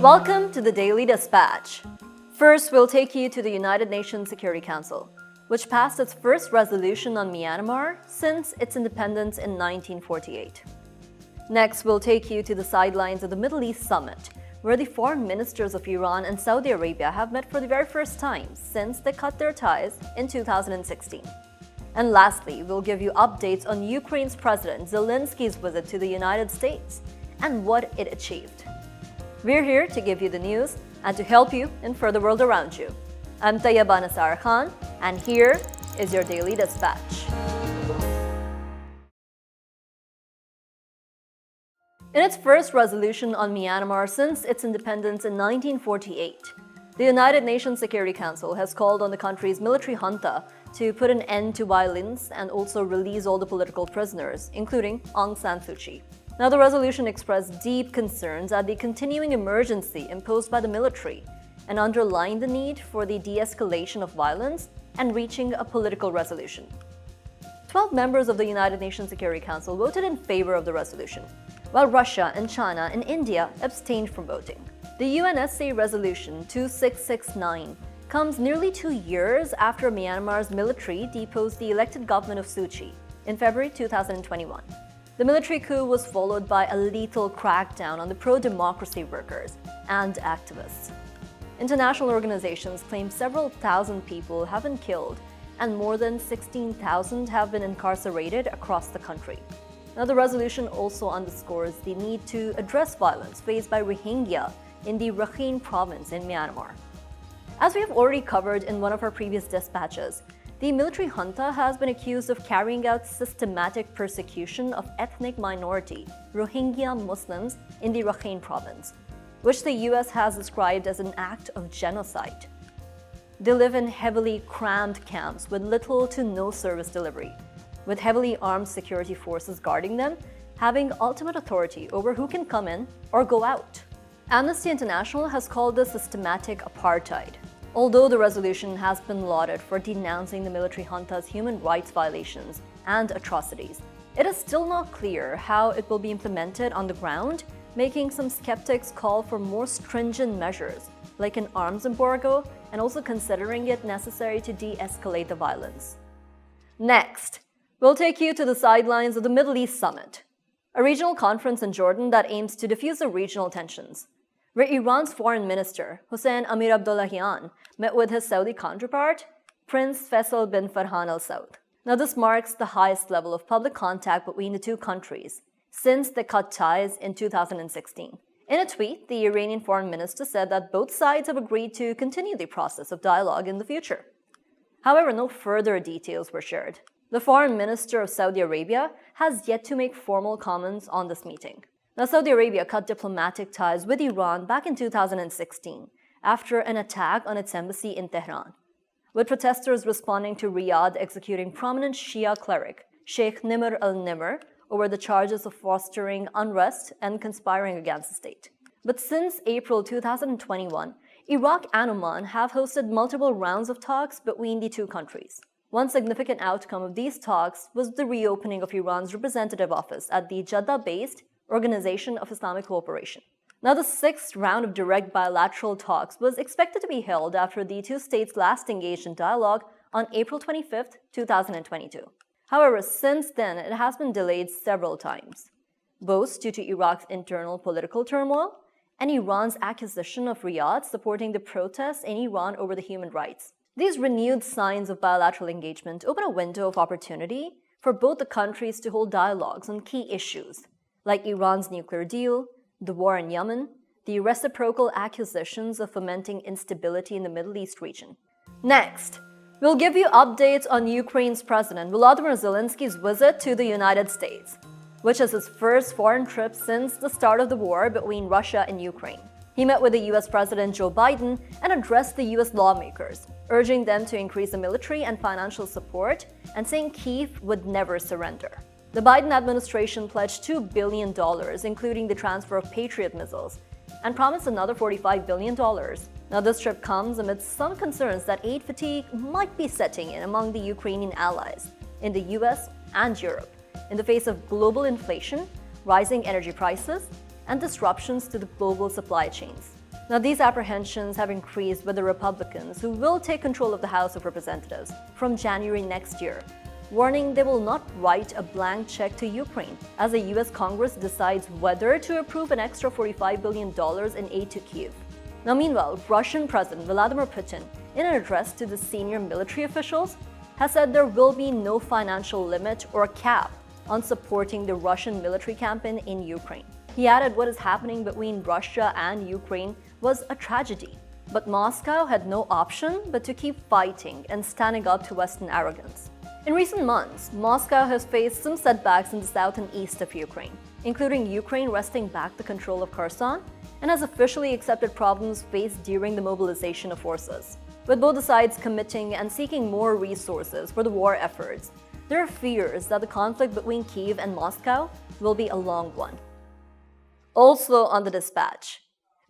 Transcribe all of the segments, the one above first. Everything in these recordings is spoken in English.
Welcome to the Daily Dispatch. First, we'll take you to the United Nations Security Council, which passed its first resolution on Myanmar since its independence in 1948. Next, we'll take you to the sidelines of the Middle East Summit, where the foreign ministers of Iran and Saudi Arabia have met for the very first time since they cut their ties in 2016. And lastly, we'll give you updates on Ukraine's President Zelensky's visit to the United States and what it achieved. We're here to give you the news and to help you infer the world around you. I'm Tayyaba Nasar Khan, and here is your Daily Dispatch. In its first resolution on Myanmar since its independence in 1948, the United Nations Security Council has called on the country's military junta to put an end to violence and also release all the political prisoners, including Aung San Suu Kyi. Now, the resolution expressed deep concerns at the continuing emergency imposed by the military and underlined the need for the de-escalation of violence and reaching a political resolution. 12 members of the United Nations Security Council voted in favor of the resolution, while Russia and China and India abstained from voting. The UNSC Resolution 2669 comes nearly 2 years after Myanmar's military deposed the elected government of Suu Kyi in February 2021. The military coup was followed by a lethal crackdown on the pro-democracy workers and activists. International organizations claim several thousand people have been killed and more than 16,000 have been incarcerated across the country. Now, the resolution also underscores the need to address violence faced by Rohingya in the Rakhine province in Myanmar. As we have already covered in one of our previous dispatches, the military junta has been accused of carrying out systematic persecution of ethnic minority Rohingya Muslims in the Rakhine province, which the US has described as an act of genocide. They live in heavily crammed camps with little to no service delivery, with heavily armed security forces guarding them, having ultimate authority over who can come in or go out. Amnesty International has called this systematic apartheid. Although the resolution has been lauded for denouncing the military junta's human rights violations and atrocities, it is still not clear how it will be implemented on the ground, making some skeptics call for more stringent measures, like an arms embargo, and also considering it necessary to de-escalate the violence. Next, we'll take you to the sidelines of the Middle East Summit, a regional conference in Jordan that aims to diffuse the regional tensions, where Iran's foreign minister, Hossein Amir-Abdollahian, met with his Saudi counterpart, Prince Faisal bin Farhan al-Saud. Now, this marks the highest level of public contact between the two countries since they cut ties in 2016. In a tweet, the Iranian foreign minister said that both sides have agreed to continue the process of dialogue in the future. However, no further details were shared. The foreign minister of Saudi Arabia has yet to make formal comments on this meeting. Now, Saudi Arabia cut diplomatic ties with Iran back in 2016 after an attack on its embassy in Tehran, with protesters responding to Riyadh executing prominent Shia cleric Sheikh Nimr al-Nimr over the charges of fostering unrest and conspiring against the state. But since April 2021, Iraq and Oman have hosted multiple rounds of talks between the two countries. One significant outcome of these talks was the reopening of Iran's representative office at the Jeddah-based Organization of Islamic Cooperation. Now, the sixth round of direct bilateral talks was expected to be held after the two states last engaged in dialogue on April 25, 2022. However, since then, it has been delayed several times, both due to Iraq's internal political turmoil and Iran's accusation of Riyadh supporting the protests in Iran over the human rights. These renewed signs of bilateral engagement open a window of opportunity for both the countries to hold dialogues on key issues, like Iran's nuclear deal, the war in Yemen, the reciprocal accusations of fomenting instability in the Middle East region. Next, we'll give you updates on Ukraine's President Volodymyr Zelensky's visit to the United States, which is his first foreign trip since the start of the war between Russia and Ukraine. He met with the US President Joe Biden and addressed the US lawmakers, urging them to increase the military and financial support and saying Kyiv would never surrender. The Biden administration pledged $2 billion, including the transfer of Patriot missiles, and promised another $45 billion. Now, this trip comes amidst some concerns that aid fatigue might be setting in among the Ukrainian allies in the US and Europe in the face of global inflation, rising energy prices, and disruptions to the global supply chains. Now, these apprehensions have increased with the Republicans, who will take control of the House of Representatives from January next year, warning they will not write a blank check to Ukraine as the US Congress decides whether to approve an extra $45 billion in aid to Kyiv. Now, meanwhile, Russian President Vladimir Putin, in an address to the senior military officials, has said there will be no financial limit or cap on supporting the Russian military campaign in Ukraine. He added what is happening between Russia and Ukraine was a tragedy, but Moscow had no option but to keep fighting and standing up to Western arrogance. In recent months, Moscow has faced some setbacks in the south and east of Ukraine, including Ukraine wresting back the control of Kherson, and has officially accepted problems faced during the mobilization of forces. With both the sides committing and seeking more resources for the war efforts, there are fears that the conflict between Kyiv and Moscow will be a long one. Also on the dispatch,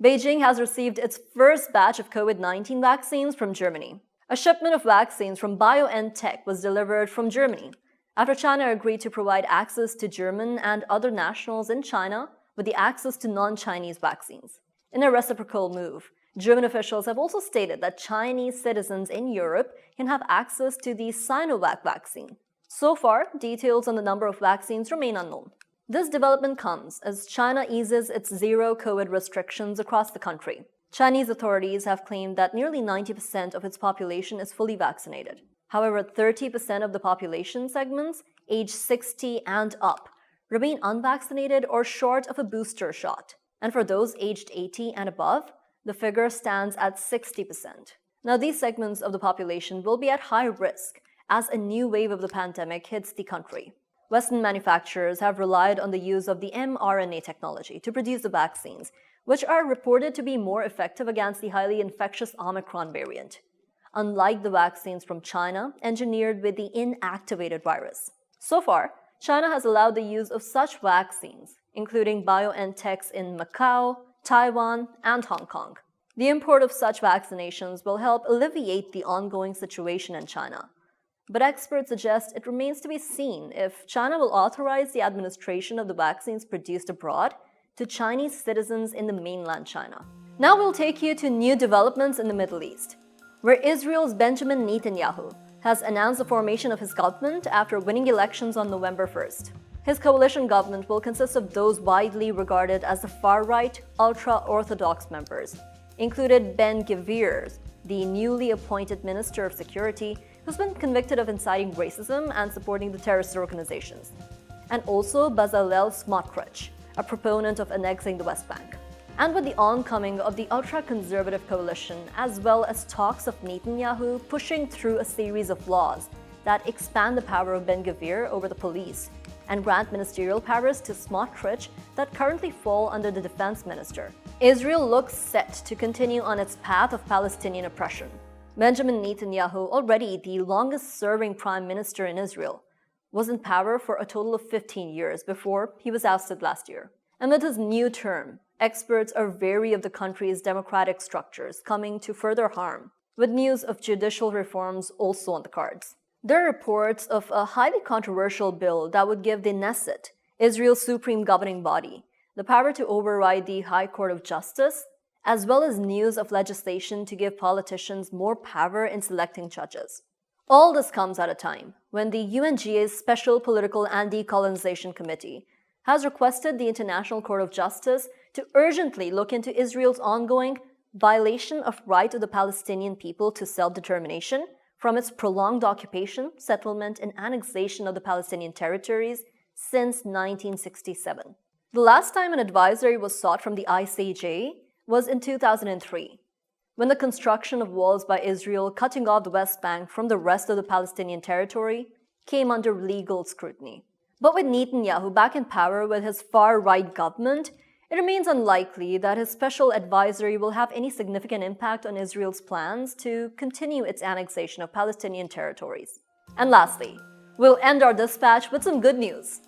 Beijing has received its first batch of COVID-19 vaccines from Germany. A shipment of vaccines from BioNTech was delivered from Germany after China agreed to provide access to German and other nationals in China with the access to non-Chinese vaccines. In a reciprocal move, German officials have also stated that Chinese citizens in Europe can have access to the Sinovac vaccine. So far, details on the number of vaccines remain unknown. This development comes as China eases its zero-COVID restrictions across the country. Chinese authorities have claimed that nearly 90% of its population is fully vaccinated. However, 30% of the population segments, aged 60 and up, remain unvaccinated or short of a booster shot. And for those aged 80 and above, the figure stands at 60%. Now, these segments of the population will be at high risk as a new wave of the pandemic hits the country. Western manufacturers have relied on the use of the mRNA technology to produce the vaccines, which are reported to be more effective against the highly infectious Omicron variant, unlike the vaccines from China engineered with the inactivated virus. So far, China has allowed the use of such vaccines, including BioNTech's in Macau, Taiwan, and Hong Kong. The import of such vaccinations will help alleviate the ongoing situation in China. But experts suggest it remains to be seen if China will authorize the administration of the vaccines produced abroad to Chinese citizens in the mainland China. Now we'll take you to new developments in the Middle East, where Israel's Benjamin Netanyahu has announced the formation of his government after winning elections on November 1st. His coalition government will consist of those widely regarded as the far-right, ultra-Orthodox members, included Ben-Gvir, the newly appointed Minister of Security, who's been convicted of inciting racism and supporting the terrorist organizations, and also Bezalel Smotrich, a proponent of annexing the West Bank. And with the oncoming of the ultra-conservative coalition, as well as talks of Netanyahu pushing through a series of laws that expand the power of Ben-Gvir over the police and grant ministerial powers to Smotrich that currently fall under the defense minister, Israel looks set to continue on its path of Palestinian oppression. Benjamin Netanyahu, already the longest-serving prime minister in Israel, was in power for a total of 15 years before he was ousted last year. And with his new term, experts are wary of the country's democratic structures coming to further harm, with news of judicial reforms also on the cards. There are reports of a highly controversial bill that would give the Knesset, Israel's supreme governing body, the power to override the High Court of Justice, as well as news of legislation to give politicians more power in selecting judges. All this comes at a time when the UNGA's Special Political and Decolonization Committee has requested the International Court of Justice to urgently look into Israel's ongoing violation of right of the Palestinian people to self-determination from its prolonged occupation, settlement, and annexation of the Palestinian territories since 1967. The last time an advisory was sought from the ICJ was in 2003, when the construction of walls by Israel cutting off the West Bank from the rest of the Palestinian territory came under legal scrutiny. But with Netanyahu back in power with his far-right government, it remains unlikely that his special advisory will have any significant impact on Israel's plans to continue its annexation of Palestinian territories. And lastly, we'll end our dispatch with some good news.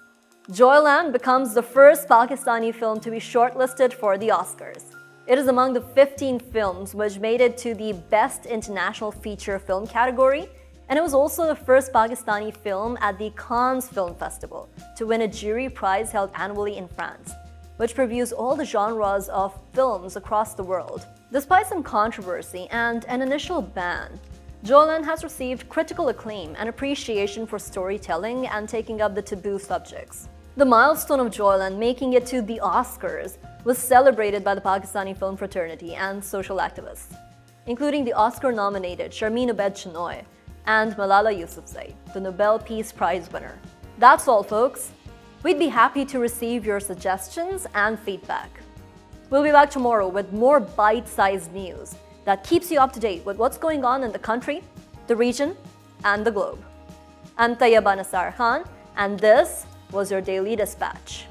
Joyland becomes the first Pakistani film to be shortlisted for the Oscars. It is among the 15 films which made it to the Best International Feature Film category, and it was also the first Pakistani film at the Cannes Film Festival to win a jury prize held annually in France. which previews all the genres of films across the world. Despite some controversy and an initial ban, Joyland has received critical acclaim and appreciation for storytelling and taking up the taboo subjects. The milestone of Joyland making it to the Oscars was celebrated by the Pakistani film fraternity and social activists, including the Oscar-nominated Sharmeen Obaid-Chinoy and Malala Yousafzai, the Nobel Peace Prize winner. That's all, folks. We'd be happy to receive your suggestions and feedback. We'll be back tomorrow with more bite-sized news that keeps you up to date with what's going on in the country, the region, and the globe. I'm Tayyaba Nasar Khan, and this was your Daily Dispatch.